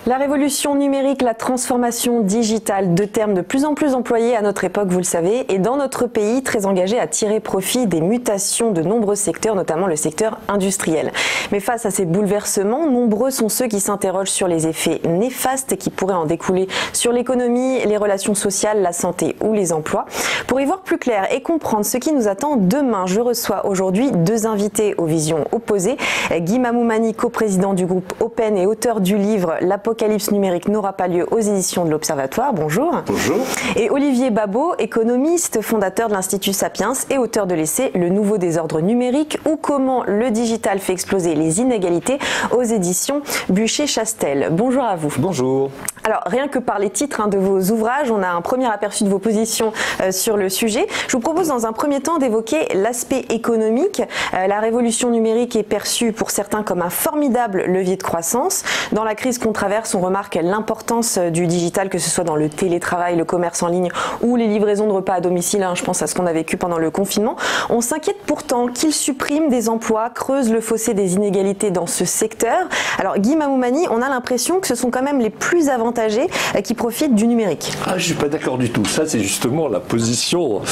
La révolution numérique, la transformation digitale, deux termes de plus en plus employés à notre époque, vous le savez, et dans notre pays, très engagé à tirer profit des mutations de nombreux secteurs, notamment le secteur industriel. Mais face à ces bouleversements, nombreux sont ceux qui s'interrogent sur les effets néfastes qui pourraient en découler sur l'économie, les relations sociales, la santé ou les emplois. Pour y voir plus clair et comprendre ce qui nous attend demain, je reçois aujourd'hui deux invités aux visions opposées. Guy Mamoumani, coprésident du groupe Open et auteur du livre L'Apocalypse numérique n'aura pas lieu aux éditions de l'Observatoire. Bonjour. Bonjour. Et Olivier Babot, économiste, fondateur de l'Institut Sapiens et auteur de l'essai Le nouveau désordre numérique ou comment le digital fait exploser les inégalités aux éditions Buchet-Chastel. Bonjour à vous. Bonjour. Alors, rien que par les titres de vos ouvrages, on a un premier aperçu de vos positions sur le sujet. Je vous propose dans un premier temps d'évoquer l'aspect économique. La révolution numérique est perçue pour certains comme un formidable levier de croissance. Dans la crise qu'on traverse, on remarque l'importance du digital, que ce soit dans le télétravail, le commerce en ligne ou les livraisons de repas à domicile. Je pense à ce qu'on a vécu pendant le confinement. On s'inquiète pourtant qu'il supprime des emplois, creuse le fossé des inégalités dans ce secteur. Alors, Guy Mamoumani, on a l'impression que ce sont quand même les plus avantagés qui profitent du numérique. Je ne suis pas d'accord du tout. Ça, c'est justement la position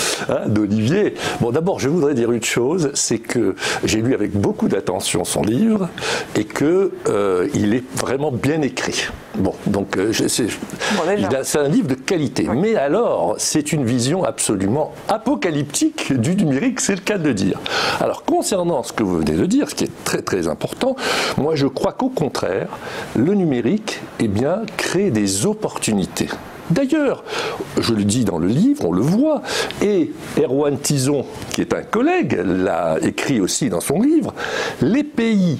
d'Olivier. Bon, d'abord, je voudrais dire une chose, c'est que j'ai lu avec beaucoup d'attention son livre et qu'il est vraiment bien écrit. Bon, donc c'est un livre de qualité. Oui. Mais alors, c'est une vision absolument apocalyptique du numérique, c'est le cas de le dire. Alors, concernant ce que vous venez de dire, ce qui est très très important, moi je crois qu'au contraire, le numérique, crée des opportunités. D'ailleurs, je le dis dans le livre, on le voit, et Erwan Tison, qui est un collègue, l'a écrit aussi dans son livre, les pays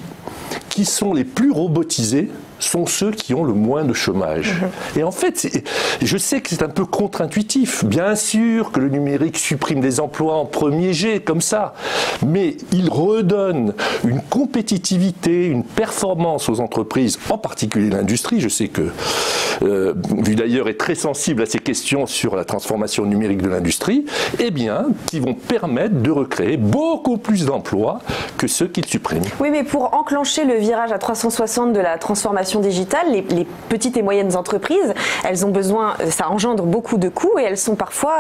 qui sont les plus robotisés sont ceux qui ont le moins de chômage. Et en fait, je sais que c'est un peu contre-intuitif. Bien sûr que le numérique supprime des emplois en premier jet, comme ça, mais il redonne une compétitivité, une performance aux entreprises, en particulier l'industrie. Je sais que Vu d'ailleurs est très sensible à ces questions sur la transformation numérique de l'industrie, qui vont permettre de recréer beaucoup plus d'emplois que ceux qu'ils suppriment. Oui, mais pour enclencher le virage à 360 de la transformation digitale, les petites et moyennes entreprises, elles ont besoin, ça engendre beaucoup de coûts et elles sont parfois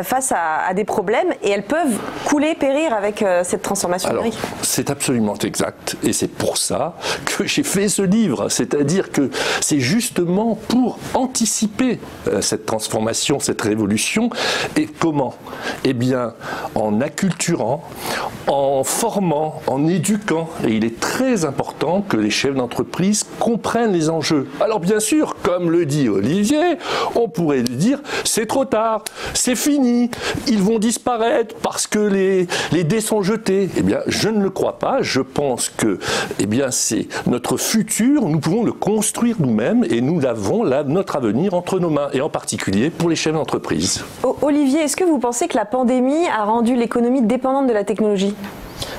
face à des problèmes et elles peuvent couler, périr avec cette transformation numérique. C'est absolument exact et c'est pour ça que j'ai fait ce livre, c'est-à-dire que c'est justement pour anticiper cette transformation, cette révolution. Et comment ? En acculturant, en formant, en éduquant. Et il est très important que les chefs d'entreprise comprennent les enjeux. Alors bien sûr, comme le dit Olivier, on pourrait dire c'est trop tard, c'est fini, ils vont disparaître parce que les dés sont jetés. Je ne le crois pas. Je pense que c'est notre futur, nous pouvons le construire nous-mêmes et nous avons notre avenir entre nos mains, et en particulier pour les chefs d'entreprise. Olivier, est-ce que vous pensez que la pandémie a rendu l'économie dépendante de la technologie ?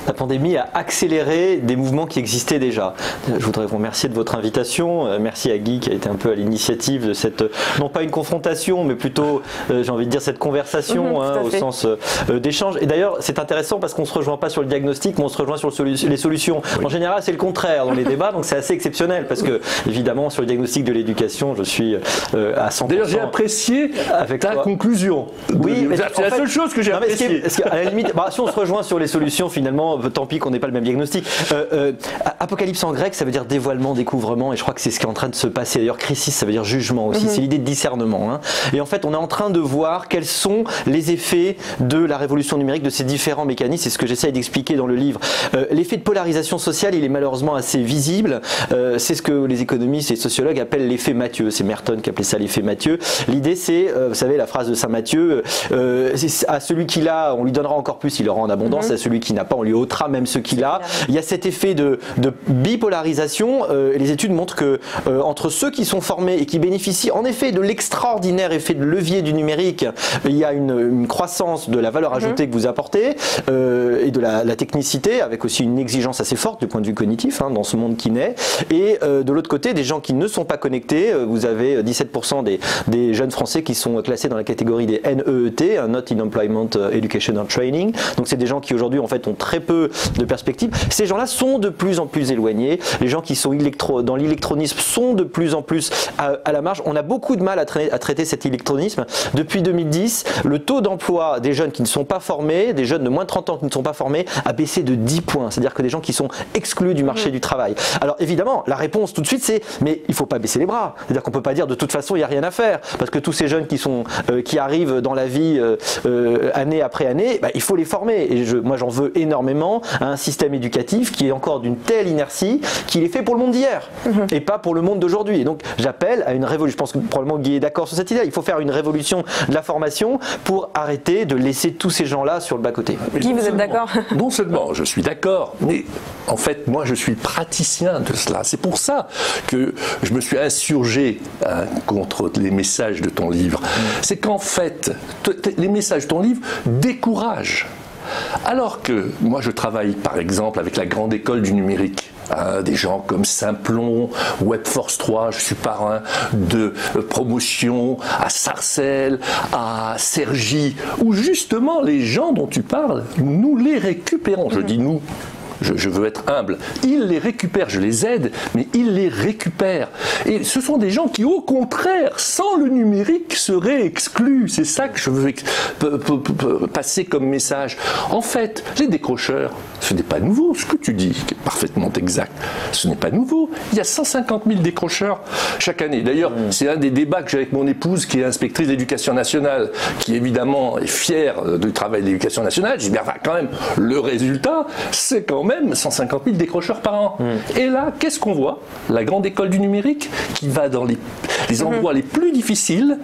La pandémie a accéléré des mouvements qui existaient déjà. Je voudrais vous remercier de votre invitation. Merci à Guy qui a été un peu à l'initiative de cette, non pas une confrontation, mais plutôt, j'ai envie de dire, cette conversation au sens d'échange. Et d'ailleurs, c'est intéressant parce qu'on ne se rejoint pas sur le diagnostic, mais on se rejoint sur les solutions. Oui. En général, c'est le contraire dans les débats, donc c'est assez exceptionnel parce que, évidemment, sur le diagnostic de l'éducation, je suis à 100%. D'ailleurs, j'ai apprécié ta conclusion. Oui, c'est la seule chose que j'ai appréciée. À la limite, si on se rejoint sur les solutions, finalement, tant pis qu'on n'ait pas le même diagnostic. Apocalypse en grec, ça veut dire dévoilement, découvrement, et je crois que c'est ce qui est en train de se passer. D'ailleurs, crisis, ça veut dire jugement aussi. C'est l'idée de discernement. Et en fait, on est en train de voir quels sont les effets de la révolution numérique, de ces différents mécanismes. C'est ce que j'essaye d'expliquer dans le livre. L'effet de polarisation sociale, il est malheureusement assez visible. C'est ce que les économistes et les sociologues appellent l'effet Matthieu. C'est Merton qui appelait ça l'effet Matthieu. L'idée, c'est, vous savez, la phrase de Saint Matthieu, à celui qui l'a, on lui donnera encore plus, il aura en abondance. À celui qui n'a pas, on lui ôtera même ce qu'il a. Il y a cet effet de bipolarisation et les études montrent que entre ceux qui sont formés et qui bénéficient en effet de l'extraordinaire effet de levier du numérique, il y a une croissance de la valeur ajoutée que vous apportez et de la technicité, avec aussi une exigence assez forte du point de vue cognitif dans ce monde qui naît. Et de l'autre côté, des gens qui ne sont pas connectés, vous avez 17% des jeunes Français qui sont classés dans la catégorie des NEET, Not in Employment Education or Training. Donc c'est des gens qui aujourd'hui en fait ont très peu de perspective. Ces gens-là sont de plus en plus éloignés. Les gens qui sont dans l'électronisme sont de plus en plus à la marge. On a beaucoup de mal à traiter cet électronisme. Depuis 2010, le taux d'emploi des jeunes qui ne sont pas formés, des jeunes de moins de 30 ans qui ne sont pas formés, a baissé de 10 points. C'est-à-dire que des gens qui sont exclus du marché du travail. Alors évidemment, la réponse tout de suite, c'est mais il ne faut pas baisser les bras. C'est-à-dire qu'on ne peut pas dire de toute façon il n'y a rien à faire. Parce que tous ces jeunes qui arrivent dans la vie année après année, il faut les former. Et moi j'en veux énormément à un système éducatif qui est encore d'une telle inertie qu'il est fait pour le monde d'hier et pas pour le monde d'aujourd'hui. Et donc j'appelle à une révolution. Je pense que probablement Guy est d'accord sur cette idée. Il faut faire une révolution de la formation pour arrêter de laisser tous ces gens-là sur le bas-côté. Guy, vous êtes d'accord? Non seulement je suis d'accord, mais en fait moi je suis praticien de cela. C'est pour ça que je me suis insurgé contre les messages de ton livre. C'est qu'en fait, les messages de ton livre découragent. Alors que moi je travaille par exemple avec la grande école du numérique, des gens comme Simplon, Webforce 3, je suis parrain de promotion à Sarcelles, à Cergy, où justement les gens dont tu parles, nous les récupérons. Je dis nous. Je veux être humble. Ils les récupèrent, je les aide, mais ils les récupèrent. Et ce sont des gens qui, au contraire, sans le numérique, seraient exclus. C'est ça que je veux passer comme message. En fait, les décrocheurs, ce n'est pas nouveau. Ce que tu dis, qui est parfaitement exact, ce n'est pas nouveau. Il y a 150 000 décrocheurs chaque année. D'ailleurs, c'est un des débats que j'ai avec mon épouse, qui est inspectrice d'éducation nationale, qui évidemment est fière du travail de l'éducation nationale. Je dis, bien, quand même, le résultat, c'est quand même 150 000 décrocheurs par an. Et là, qu'est-ce qu'on voit? La grande école du numérique qui va dans les endroits les plus difficiles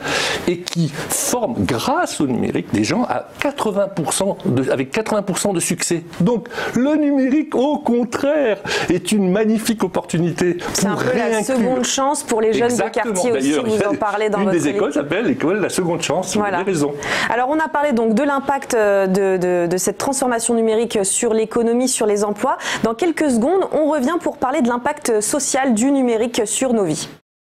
et qui forme, grâce au numérique, des gens à 80% avec 80% de succès. Donc, le numérique, au contraire, est une magnifique opportunité pour c'est un peu la seconde chance pour les jeunes de quartier aussi, vous en parlez dans votre livre. Une des écoles s'appelle l'école La Seconde Chance, vous avez raison. Alors, on a parlé donc de l'impact de cette transformation numérique sur l'économie, sur les emplois. Dans quelques secondes, on revient pour parler de l'impact social du numérique sur nos vies.